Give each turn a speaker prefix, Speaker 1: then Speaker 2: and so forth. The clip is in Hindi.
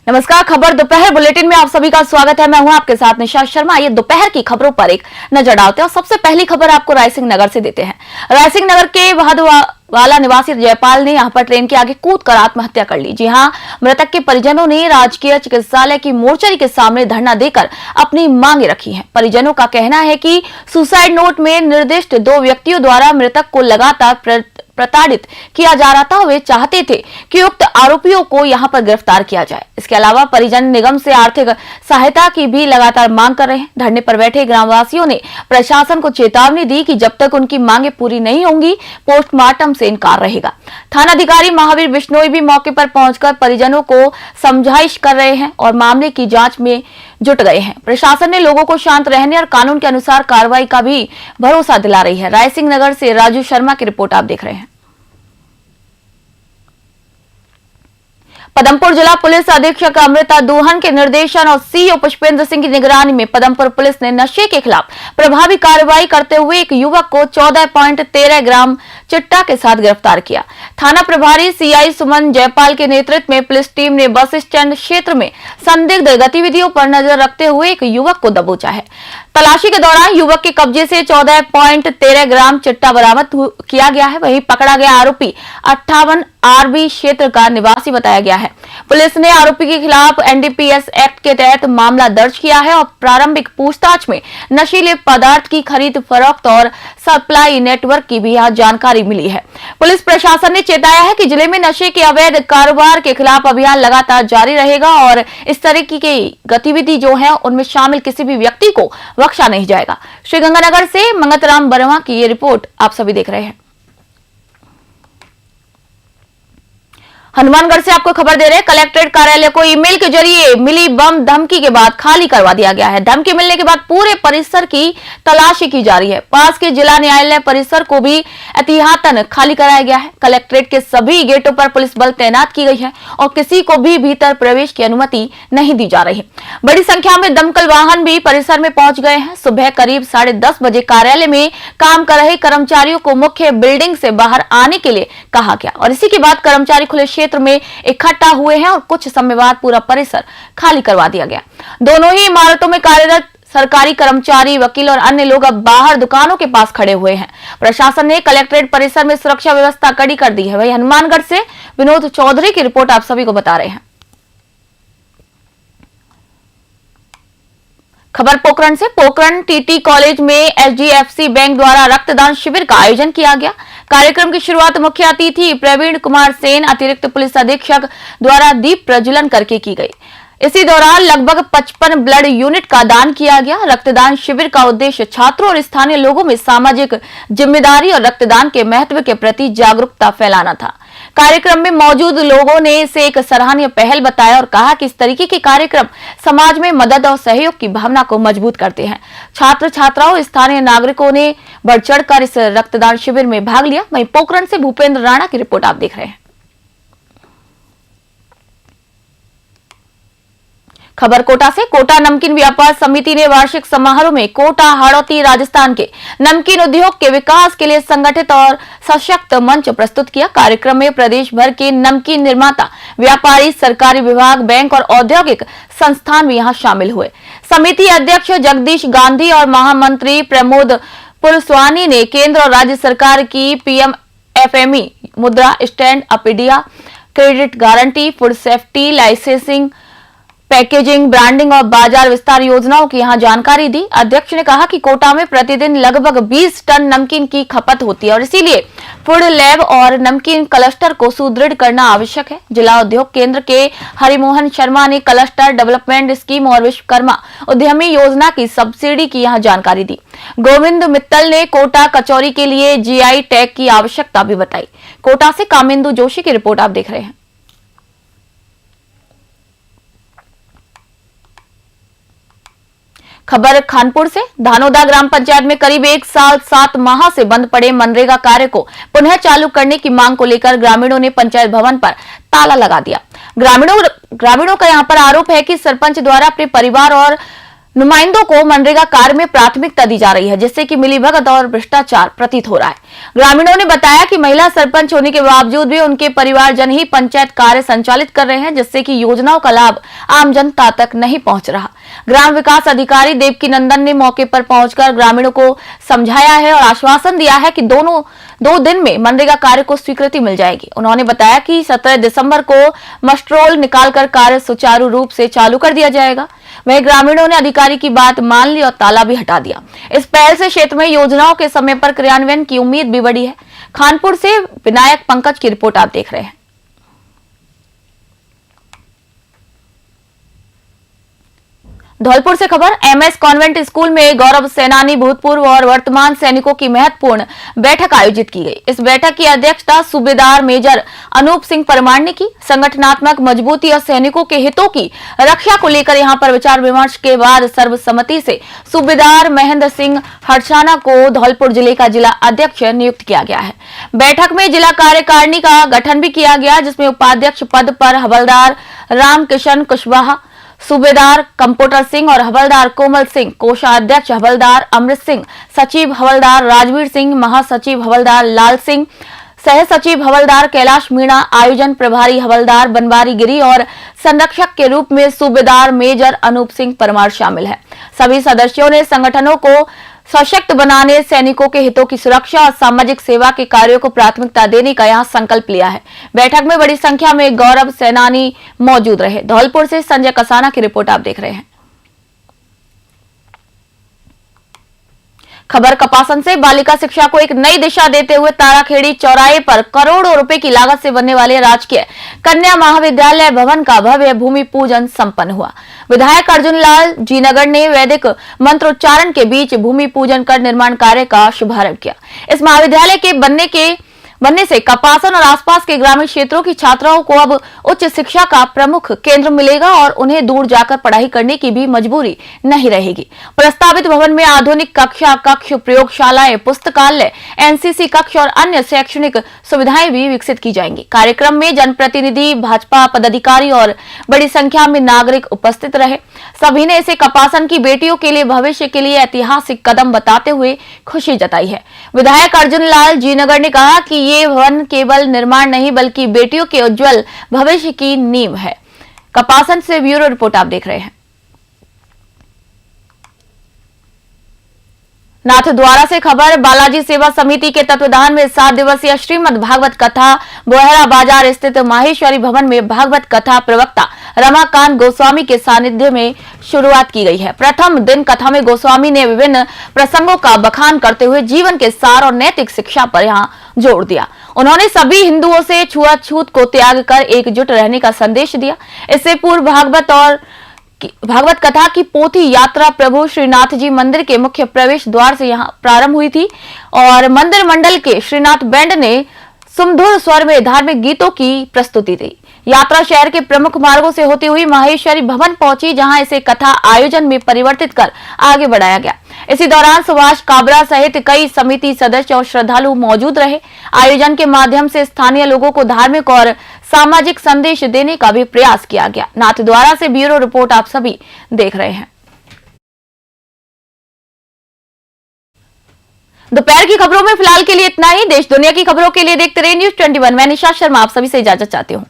Speaker 1: नमस्कार, खबर दोपहर बुलेटिन में आप सभी का स्वागत है। मैं हूं आपके साथ निशा शर्मा। ये दोपहर की खबरों पर एक नजर डालते हैं और सबसे पहली खबर आपको रायसिंह नगर से देते हैं। रायसिंह नगर के वाला निवासी जयपाल ने यहां पर ट्रेन के आगे कूदकर आत्महत्या कर ली। जी हां, मृतक के परिजनों ने राजकीय चिकित्सालय की मोर्चरी के सामने धरना देकर अपनी मांगे रखी हैं। परिजनों का कहना है कि सुसाइड नोट में निर्दिष्ट 2 व्यक्तियों द्वारा मृतक को लगातार प्रताड़ित किया जा रहा था। वे चाहते थे कि उक्त आरोपियों को यहां पर गिरफ्तार किया जाए। इसके अलावा परिजन निगम से आर्थिक सहायता की भी लगातार मांग कर रहे हैं। धरने पर बैठे ग्रामवासियों ने प्रशासन को चेतावनी दी कि जब तक उनकी मांगे पूरी नहीं होंगी पोस्टमार्टम से इनकार रहेगा। थानाधिकारी महावीर बिश्नोई भी मौके पर पहुंचकर परिजनों को समझाइश कर रहे हैं और मामले की जांच में जुट गए हैं। प्रशासन ने लोगों को शांत रहने और कानून के अनुसार कार्रवाई का भी भरोसा दिला रही है। रायसिंह नगर से राजू शर्मा की रिपोर्ट आप देख रहे हैं। पदमपुर जिला पुलिस अधीक्षक अमृता दुहन के निर्देशन और सीओ पुष्पेंद्र सिंह की निगरानी में पदमपुर पुलिस ने नशे के खिलाफ प्रभावी कार्रवाई करते हुए एक युवक को 14.13 ग्राम चिट्टा के साथ गिरफ्तार किया। थाना प्रभारी सीआई सुमन जयपाल के नेतृत्व में पुलिस टीम ने बस स्टैंड क्षेत्र में संदिग्ध गतिविधियों पर नजर रखते हुए एक युवक को दबोचा है। तलाशी के दौरान युवक के कब्जे से 14.13 ग्राम चिट्टा बरामद किया गया है। वहीं पकड़ा गया आरोपी 58 आरबी क्षेत्र का निवासी बताया गया है। पुलिस ने आरोपी के खिलाफ एनडीपीएस एक्ट के तहत मामला दर्ज किया है और प्रारंभिक पूछताछ में नशीले पदार्थ की खरीद फरोख्त और सप्लाई नेटवर्क की भी यहाँ जानकारी मिली है। पुलिस प्रशासन ने चेताया है कि जिले में नशे के अवैध कारोबार के खिलाफ अभियान लगातार जारी रहेगा और इस तरह की गतिविधि जो है उनमें शामिल किसी भी व्यक्ति को बख्शा नहीं जाएगा। श्रीगंगानगर से मंगतराम वर्मा की ये रिपोर्ट आप सभी देख रहे हैं। हनुमानगढ़ से आपको खबर दे रहे हैं। कलेक्ट्रेट कार्यालय को ईमेल के जरिए मिली बम धमकी के बाद खाली करवा दिया गया है। धमकी मिलने के बाद पूरे परिसर की तलाशी की जा रही है। पास के जिला न्यायालय परिसर को भी एहतियातन खाली कराया गया है। कलेक्ट्रेट के सभी गेटों पर पुलिस बल तैनात की गई है और किसी को भी भीतर प्रवेश की अनुमति नहीं दी जा रही है। बड़ी संख्या में दमकल वाहन भी परिसर में पहुंच गए हैं। सुबह करीब 10:30 बजे कार्यालय में काम कर रहे कर्मचारियों को मुख्य बिल्डिंग से बाहर आने के लिए कहा गया और इसी के बाद कर्मचारी खुले क्षेत्र में इकट्ठा हुए हैं और कुछ समय बाद पूरा परिसर खाली करवा दिया गया। दोनों ही इमारतों में कार्यरत सरकारी कर्मचारी, वकील और अन्य लोग अब बाहर दुकानों के पास खड़े हुए हैं। प्रशासन ने कलेक्ट्रेट परिसर में सुरक्षा व्यवस्था कड़ी कर दी है। वही हनुमानगढ़ से विनोद चौधरी की रिपोर्ट आप सभी को बता रहे हैं। खबर पोखरण से। पोखरण टीटी कॉलेज में एचडीएफसी बैंक द्वारा रक्तदान शिविर का आयोजन किया गया। कार्यक्रम की शुरुआत मुख्य अतिथि प्रवीण कुमार सेन अतिरिक्त पुलिस अधीक्षक द्वारा दीप प्रज्वलन करके की गई। इसी दौरान लगभग 55 ब्लड यूनिट का दान किया गया। रक्तदान शिविर का उद्देश्य छात्रों और स्थानीय लोगों में सामाजिक जिम्मेदारी और रक्तदान के महत्व के प्रति जागरूकता फैलाना था। कार्यक्रम में मौजूद लोगों ने इसे एक सराहनीय पहल बताया और कहा कि इस तरीके के कार्यक्रम समाज में मदद और सहयोग की भावना को मजबूत करते हैं। छात्र छात्राओं, स्थानीय नागरिकों ने बढ़ चढ़कर इस रक्तदान शिविर में भाग लिया। वहीं पोखरण से भूपेंद्र राणा की रिपोर्ट आप देख रहे हैं। खबर कोटा से। कोटा नमकीन व्यापार समिति ने वार्षिक समारोह में कोटा हाड़ौती राजस्थान के नमकीन उद्योग के विकास के लिए संगठित और सशक्त मंच प्रस्तुत किया। कार्यक्रम में प्रदेश भर के नमकीन निर्माता, व्यापारी, सरकारी विभाग, बैंक और औद्योगिक संस्थान भी यहां शामिल हुए। समिति अध्यक्ष जगदीश गांधी और महामंत्री प्रमोद पुरस्वानी ने केंद्र और राज्य सरकार की पीएमएफएमई, मुद्रा stand up India, credit guarantee, food safety, licensing, packaging, branding और बाजार विस्तार योजनाओं की यहां जानकारी दी। अध्यक्ष ने कहा कि कोटा में प्रतिदिन लगभग 20 टन नमकीन की खपत होती है और इसीलिए फूड लैब और नमकीन क्लस्टर को सुदृढ़ करना आवश्यक है। जिला उद्योग केंद्र के हरिमोहन शर्मा ने क्लस्टर डेवलपमेंट स्कीम और विश्वकर्मा उद्यमी योजना की सब्सिडी की यहां जानकारी दी। गोविंद मित्तल ने कोटा कचौरी के लिए जीआई टैग की आवश्यकता भी बताई। कोटा से कामिंदु जोशी की रिपोर्ट आप देख रहे हैं। खबर खानपुर से। धानोदा ग्राम पंचायत में करीब 1 साल 7 माह से बंद पड़े मनरेगा कार्य को पुनः चालू करने की मांग को लेकर ग्रामीणों ने पंचायत भवन पर ताला लगा दिया। ग्रामीणों का यहां पर आरोप है कि सरपंच द्वारा अपने परिवार और नुमाइंदों को मनरेगा कार्य में प्राथमिकता दी जा रही है, जिससे कि मिलीभगत और भ्रष्टाचार प्रतीत हो रहा है। ग्रामीणों ने बताया कि महिला सरपंच होने के बावजूद भी उनके परिवारजन ही पंचायत कार्य संचालित कर रहे हैं, जिससे कि योजनाओं का लाभ आम जनता तक नहीं पहुंच रहा। ग्राम विकास अधिकारी देवकी नंदन ने मौके पर पहुंचकर ग्रामीणों को समझाया है और आश्वासन दिया है कि दो दिन में मनरेगा कार्य को स्वीकृति मिल जाएगी। उन्होंने बताया कि 17 दिसंबर को मस्ट्रोल निकालकर कार्य सुचारू रूप से चालू कर दिया जाएगा। वहीं ग्रामीणों ने अधिकारी की बात मान ली और ताला भी हटा दिया। इस पहल से क्षेत्र में योजनाओं के समय पर क्रियान्वयन की उम्मीद भी बढ़ी है। खानपुर से विनायक पंकज की रिपोर्ट आप देख रहे हैं। धौलपुर से खबर। एमएस कॉन्वेंट स्कूल में गौरव सेनानी भूतपूर्व और वर्तमान सैनिकों की महत्वपूर्ण बैठक आयोजित की गई। इस बैठक की अध्यक्षता सूबेदार मेजर अनूप सिंह परमार ने की। संगठनात्मक मजबूती और सैनिकों के हितों की रक्षा को लेकर यहां पर विचार विमर्श के बाद सर्वसम्मति से सूबेदार महेंद्र सिंह हरसाना को धौलपुर जिले का जिला अध्यक्ष नियुक्त किया गया है। बैठक में जिला कार्यकारिणी का गठन भी किया गया, जिसमें उपाध्यक्ष पद पर हवलदार रामकिशन कुशवाहा, सूबेदार कंप्यूटर सिंह और हवलदार कोमल सिंह, कोषाध्यक्ष हवलदार अमृत सिंह, सचिव हवलदार राजवीर सिंह, महासचिव हवलदार लाल सिंह, सह सचिव हवलदार कैलाश मीणा, आयोजन प्रभारी हवलदार बनवारी गिरी और संरक्षक के रूप में सूबेदार मेजर अनूप सिंह परमार शामिल है। सभी सदस्यों ने संगठनों को सशक्त बनाने, सैनिकों के हितों की सुरक्षा और सामाजिक सेवा के कार्यों को प्राथमिकता देने का यहां संकल्प लिया है। बैठक में बड़ी संख्या में गौरव सेनानी मौजूद रहे। धौलपुर से संजय कसाना की रिपोर्ट आप देख रहे हैं। खबर कपासन से। बालिका शिक्षा को एक नई दिशा देते हुए ताराखेड़ी चौराहे पर करोड़ों रुपए की लागत से बनने वाले राजकीय कन्या महाविद्यालय भवन का भव्य भूमि पूजन संपन्न हुआ। विधायक अर्जुन लाल जीनगर ने वैदिक मंत्रोच्चारण के बीच भूमि पूजन कर निर्माण कार्य का शुभारंभ किया। इस महाविद्यालय के बनने से कपासन और आसपास के ग्रामीण क्षेत्रों की छात्राओं को अब उच्च शिक्षा का प्रमुख केंद्र मिलेगा और उन्हें दूर जाकर पढ़ाई करने की भी मजबूरी नहीं रहेगी। प्रस्तावित भवन में आधुनिक कक्ष, प्रयोगशालाएं, पुस्तकालय, एनसीसी कक्ष और अन्य शैक्षणिक सुविधाएं भी विकसित की जाएंगी। कार्यक्रम में जनप्रतिनिधि, भाजपा पदाधिकारी और बड़ी संख्या में नागरिक उपस्थित रहे। सभी ने इसे कपासन की बेटियों के लिए भविष्य के लिए ऐतिहासिक कदम बताते हुए खुशी जताई है। विधायक अर्जुन लाल जीनगर ने कहा कि ये भवन केवल निर्माण नहीं बल्कि बेटियों के उज्जवल भविष्य की नींव है। कपासन से ब्यूरो रिपोर्ट आप देख रहे हैं। नाथद्वारा से खबर। बालाजी सेवा समिति के तत्वाधान में 7 दिवसीय श्रीमद् भागवत कथा बोहरा बाजार स्थित माहेश्वरी भवन में भागवत कथा प्रवक्ता रमाकांत गोस्वामी के सानिध्य में शुरुआत की गई है। प्रथम दिन कथा में गोस्वामी ने विभिन्न प्रसंगों का बखान करते हुए जीवन के सार और नैतिक शिक्षा पर यहां जोर दिया। उन्होंने सभी हिंदुओं से छुआछूत को त्याग कर एकजुट रहने का संदेश दिया। इससे पूर्व भागवत कथा की पोथी यात्रा प्रभु श्रीनाथ जी मंदिर के मुख्य प्रवेश द्वार से यहां प्रारंभ हुई थी और मंदिर मंडल के श्रीनाथ बैंड ने सुमधुर स्वर में धार्मिक गीतों की प्रस्तुति दी। यात्रा शहर के प्रमुख मार्गों से होती हुई माहेश्वरी भवन पहुंची, जहां इसे कथा आयोजन में परिवर्तित कर आगे बढ़ाया गया। इसी दौरान सुभाष काबरा सहित कई समिति सदस्य और श्रद्धालु मौजूद रहे। आयोजन के माध्यम से स्थानीय लोगों को धार्मिक और सामाजिक संदेश देने का भी प्रयास किया गया। नाथद्वारा से ब्यूरो रिपोर्ट आप सभी देख रहे हैं। दोपहर की खबरों में फिलहाल के लिए इतना ही। देश दुनिया की खबरों के लिए देखते रहिए News 21। मैं निशा शर्मा आप सभी से इजाजत चाहती हूँ।